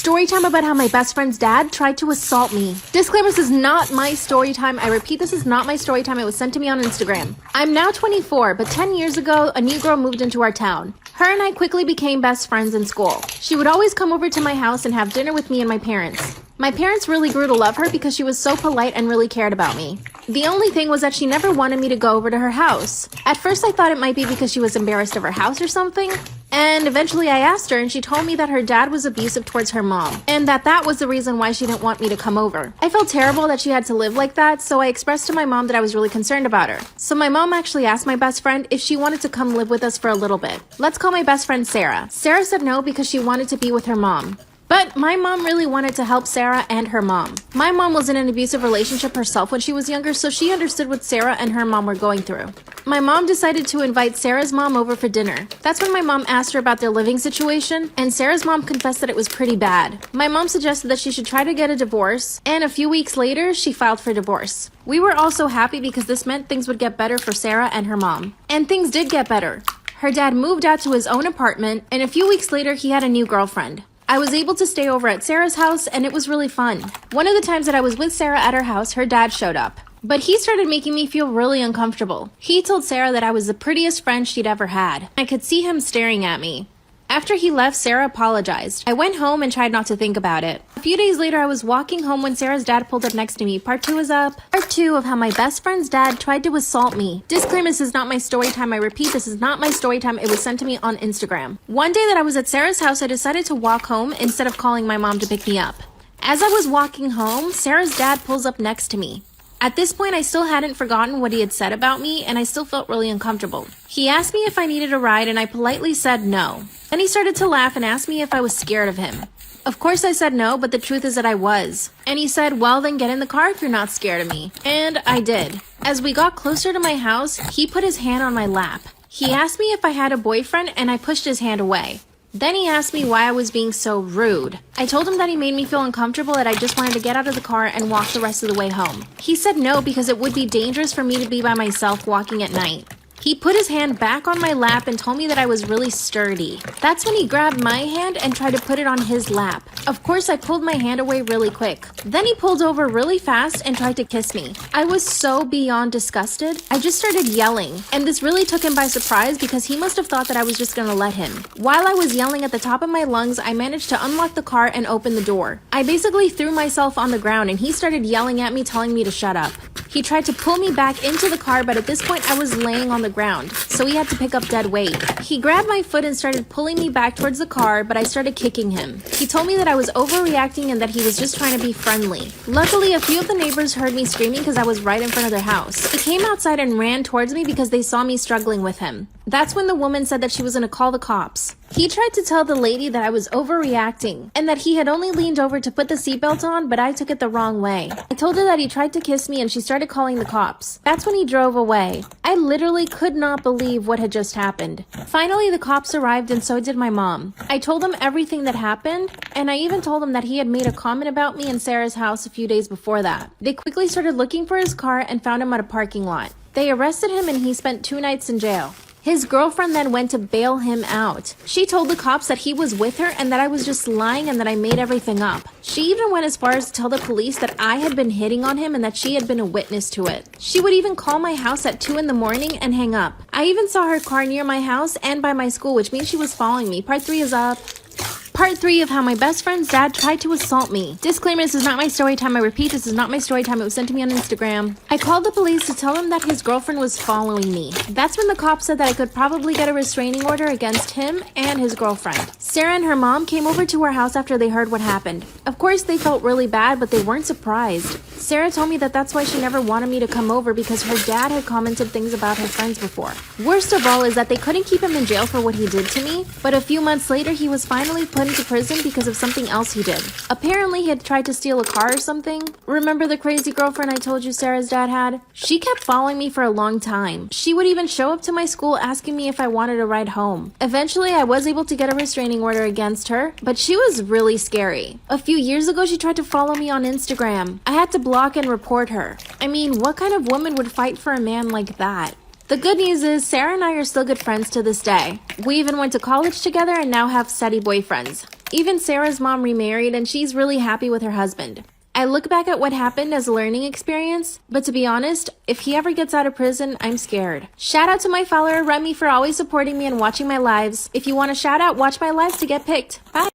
Story time about how my best friend's dad tried to assault me. Disclaimer, this is not my story time. I repeat, this is not my story time. It was sent to me on Instagram. I'm now 24, but 10 years ago, a new girl moved into our town. Her and I quickly became best friends in school. She would always come over to my house and have dinner with me and my parents. My parents really grew to love her because she was so polite and really cared about me. The only thing was that she never wanted me to go over to her house. At first I thought it might be because she was embarrassed of her house or something. And eventually I asked her and she told me that her dad was abusive towards her mom. And that was the reason why she didn't want me to come over. I felt terrible that she had to live like that, so I expressed to my mom that I was really concerned about her. So my mom actually asked my best friend if she wanted to come live with us for a little bit. Let's call my best friend Sarah. Sarah said no because she wanted to be with her mom. But my mom really wanted to help Sarah and her mom. My mom was in an abusive relationship herself when she was younger, so she understood what Sarah and her mom were going through. My mom decided to invite Sarah's mom over for dinner. That's when my mom asked her about their living situation, and Sarah's mom confessed that it was pretty bad. My mom suggested that she should try to get a divorce, and a few weeks later, she filed for divorce. We were all so happy because this meant things would get better for Sarah and her mom. And things did get better. Her dad moved out to his own apartment, and a few weeks later, he had a new girlfriend. I was able to stay over at Sarah's house and it was really fun. One of the times that I was with Sarah at her house, her dad showed up. But he started making me feel really uncomfortable. He told Sarah that I was the prettiest friend she'd ever had. I could see him staring at me. After he left, Sarah apologized. I went home and tried not to think about it. A few days later, I was walking home when Sarah's dad pulled up next to me. Part 2 is up. Part 2 of how my best friend's dad tried to assault me. Disclaimer, this is not my story time. I repeat, this is not my story time. It was sent to me on Instagram. One day that I was at Sarah's house, I decided to walk home instead of calling my mom to pick me up. As I was walking home, Sarah's dad pulls up next to me. At this point, I still hadn't forgotten what he had said about me, and I still felt really uncomfortable. He asked me if I needed a ride, and I politely said no. Then he started to laugh and asked me if I was scared of him. Of course I said no, but the truth is that I was. And he said, well, then get in the car if you're not scared of me. And I did. As we got closer to my house, he put his hand on my lap. He asked me if I had a boyfriend, and I pushed his hand away. Then he asked me why I was being so rude. I told him that he made me feel uncomfortable, that I just wanted to get out of the car and walk the rest of the way home. He said no because it would be dangerous for me to be by myself walking at night. He put his hand back on my lap and told me that I was really sturdy. That's when he grabbed my hand and tried to put it on his lap. Of course, I pulled my hand away really quick. Then he pulled over really fast and tried to kiss me. I was so beyond disgusted. I just started yelling. And this really took him by surprise because he must have thought that I was just gonna let him. While I was yelling at the top of my lungs, I managed to unlock the car and open the door. I basically threw myself on the ground and he started yelling at me, telling me to shut up. He tried to pull me back into the car, but at this point I was laying on the ground, so he had to pick up dead weight. He grabbed my foot and started pulling me back towards the car, but I started kicking him. He told me that I was overreacting and that he was just trying to be friendly. Luckily, a few of the neighbors heard me screaming because I was right in front of their house. They came outside and ran towards me because they saw me struggling with him. That's when the woman said that she was gonna call the cops. He tried to tell the lady that I was overreacting and that he had only leaned over to put the seatbelt on, but I took it the wrong way. I told her that he tried to kiss me and she started calling the cops. That's when he drove away. I literally could not believe what had just happened. Finally, the cops arrived and so did my mom. I told them everything that happened, and I even told them that he had made a comment about me in Sarah's house a few days before that. They quickly started looking for his car and found him at a parking lot. They arrested him and he spent 2 nights in jail. His girlfriend then went to bail him out. She told the cops that he was with her and that I was just lying and that I made everything up. She even went as far as to tell the police that I had been hitting on him and that she had been a witness to it. She would even call my house at 2 in the morning and hang up. I even saw her car near my house and by my school, which means she was following me. Part 3 is up. Part 3 of how my best friend's dad tried to assault me. Disclaimer, this is not my story time. I repeat, this is not my story time. It was sent to me on Instagram. I called the police to tell them that his girlfriend was following me. That's when the cops said that I could probably get a restraining order against him and his girlfriend. Sarah and her mom came over to our house after they heard what happened. Of course, they felt really bad, but they weren't surprised. Sarah told me that that's why she never wanted me to come over because her dad had commented things about her friends before. Worst of all is that they couldn't keep him in jail for what he did to me, but a few months later, he was finally put into prison because of something else he did. Apparently, he had tried to steal a car or something. Remember the crazy girlfriend I told you Sarah's dad had? She kept following me for a long time. She would even show up to my school asking me if I wanted a ride home. Eventually, I was able to get a restraining order against her, but she was really scary. A few years ago, she tried to follow me on Instagram. I had to block and report her. I mean, what kind of woman would fight for a man like that? The good news is Sarah and I are still good friends to this day. We even went to college together and now have steady boyfriends. Even Sarah's mom remarried and she's really happy with her husband. I look back at what happened as a learning experience, but to be honest, if he ever gets out of prison, I'm scared. Shout out to my follower Remy for always supporting me and watching my lives. If you want a shout out, watch my lives to get picked. Bye.